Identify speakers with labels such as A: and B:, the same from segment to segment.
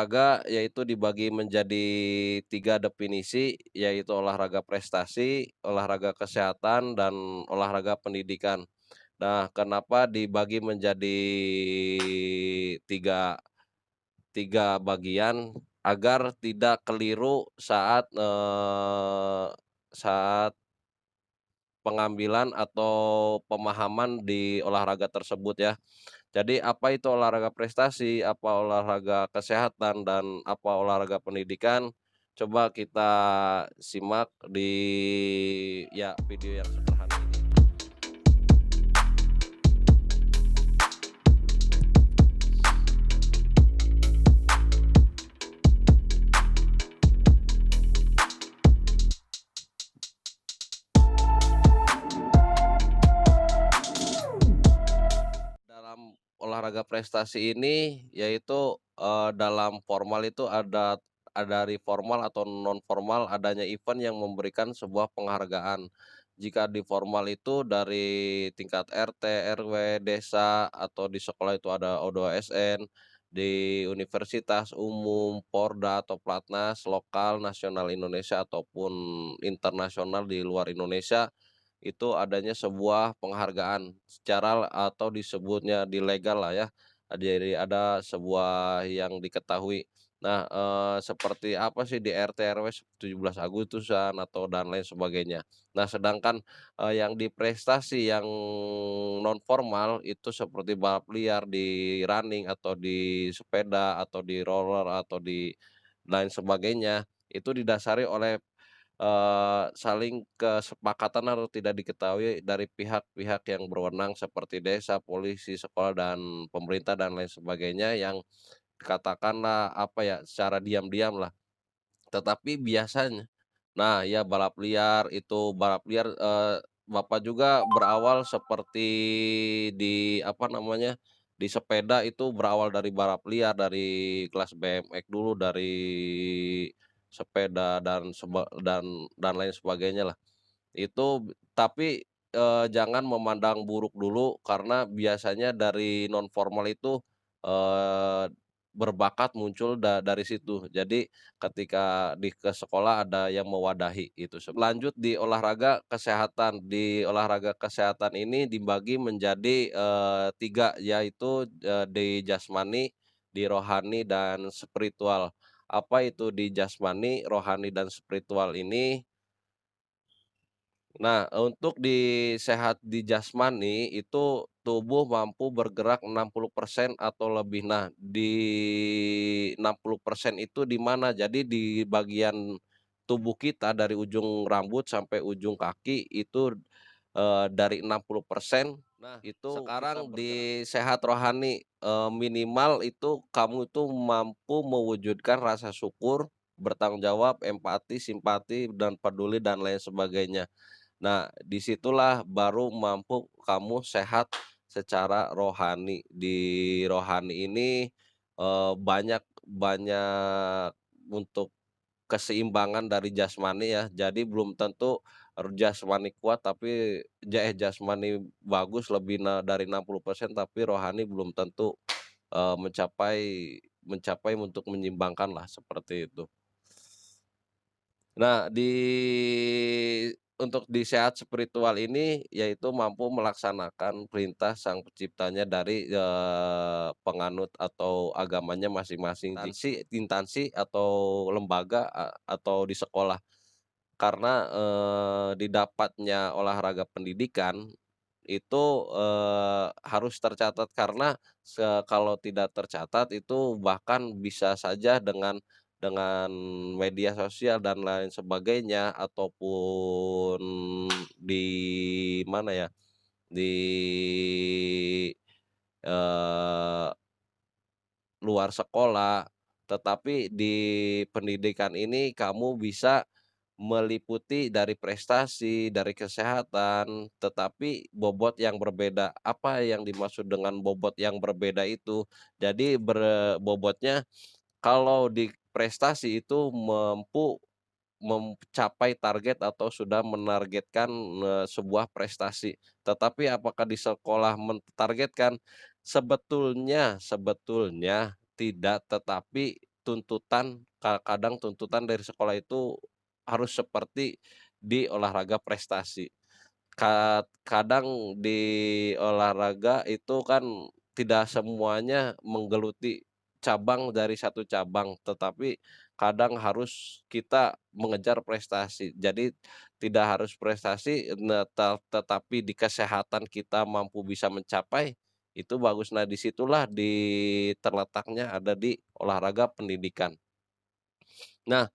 A: olahraga yaitu dibagi menjadi 3 definisi, yaitu olahraga prestasi, olahraga kesehatan, dan olahraga pendidikan. Nah, kenapa dibagi menjadi tiga tiga bagian? Agar tidak keliru saat pengambilan atau pemahaman di olahraga tersebut ya. Jadi apa itu olahraga prestasi, apa olahraga kesehatan, dan apa olahraga pendidikan, coba kita simak di video yang sederhana ini. Dalam olahraga prestasi ini yaitu, dalam formal itu ada dari formal atau non formal adanya event yang memberikan sebuah penghargaan. Jika di formal itu dari tingkat RT, RW, desa, atau di sekolah itu ada O2SN, di universitas, umum, Porda atau Platnas, lokal, nasional Indonesia ataupun internasional di luar Indonesia, itu adanya sebuah penghargaan secara atau disebutnya di legal lah ya, jadi ada sebuah yang diketahui. Nah, seperti apa sih di RT RW 17 Agustusan atau dan lain sebagainya. Nah, sedangkan, yang di prestasi yang non formal itu seperti balap liar, di running atau di sepeda atau di roller atau di lain sebagainya, itu didasari oleh saling kesepakatan atau tidak diketahui dari pihak-pihak yang berwenang seperti desa, polisi, sekolah, dan pemerintah dan lain sebagainya yang katakanlah, apa ya, secara diam-diam lah. Tetapi biasanya nah ya balap liar, Bapak juga berawal seperti di apa namanya, di sepeda itu berawal dari balap liar, dari kelas BMX dulu, dari sepeda dan lain sebagainya lah. Itu tapi, jangan memandang buruk dulu karena biasanya dari non formal itu, eee, berbakat muncul dari situ. Jadi ketika ke sekolah ada yang mewadahi itu. Lanjut di olahraga kesehatan. Di olahraga kesehatan ini dibagi menjadi, 3 yaitu, di jasmani, di rohani, dan spiritual. Apa itu di jasmani, rohani, dan spiritual ini? Nah, untuk di jasmani itu tubuh mampu bergerak 60% atau lebih. Nah, di 60% itu di mana? Jadi di bagian tubuh kita dari ujung rambut sampai ujung kaki itu, dari 60%. Nah, itu sekarang di sehat rohani, minimal itu kamu itu mampu mewujudkan rasa syukur, bertanggung jawab, empati, simpati, dan peduli, dan lain sebagainya. Nah, disitulah baru mampu kamu sehat secara rohani. Di rohani ini, banyak banyak untuk keseimbangan dari jasmani ya. Jadi belum tentu jasmani kuat tapi jasmani bagus lebih dari 60% tapi rohani belum tentu, mencapai mencapai untuk menyeimbangkan lah, seperti itu. Nah, untuk di sehat spiritual ini, yaitu mampu melaksanakan perintah Sang Penciptanya dari, penganut atau agamanya masing-masing, instansi atau lembaga atau di sekolah. Karena, didapatnya olahraga pendidikan itu, harus tercatat karena kalau tidak tercatat itu bahkan bisa saja dengan media sosial dan lain sebagainya ataupun di mana ya, di, eee, luar sekolah, tetapi di pendidikan ini kamu bisa meliputi dari prestasi, dari kesehatan, tetapi bobot yang berbeda. Apa yang dimaksud dengan bobot yang berbeda itu? Jadi bobotnya kalau di prestasi itu mampu mencapai target atau sudah menargetkan, sebuah prestasi. Tetapi apakah di sekolah mentargetkan? Sebetulnya sebetulnya tidak, tetapi kadang tuntutan dari sekolah itu harus seperti di olahraga prestasi. Kadang di olahraga itu kan tidak semuanya menggeluti cabang dari satu cabang, tetapi kadang harus kita mengejar prestasi. Jadi tidak harus prestasi, tetapi di kesehatan kita mampu bisa mencapai, itu bagus. Nah, disitulah terletaknya ada di olahraga pendidikan. Nah,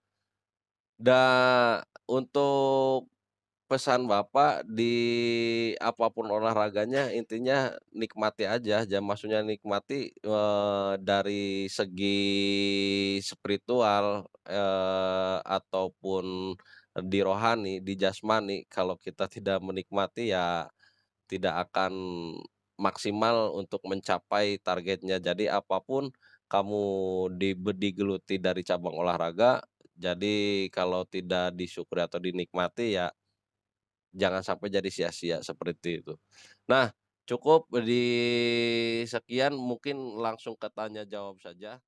A: untuk pesan Bapak di apapun olahraganya intinya nikmati aja, maksudnya nikmati, dari segi spiritual, ataupun di rohani, di jasmani. Kalau kita tidak menikmati ya tidak akan maksimal untuk mencapai targetnya. Jadi apapun kamu digeluti dari cabang olahraga, jadi kalau tidak disyukuri atau dinikmati ya jangan sampai jadi sia-sia seperti itu. Nah, cukup di sekian mungkin langsung ke tanya jawab saja.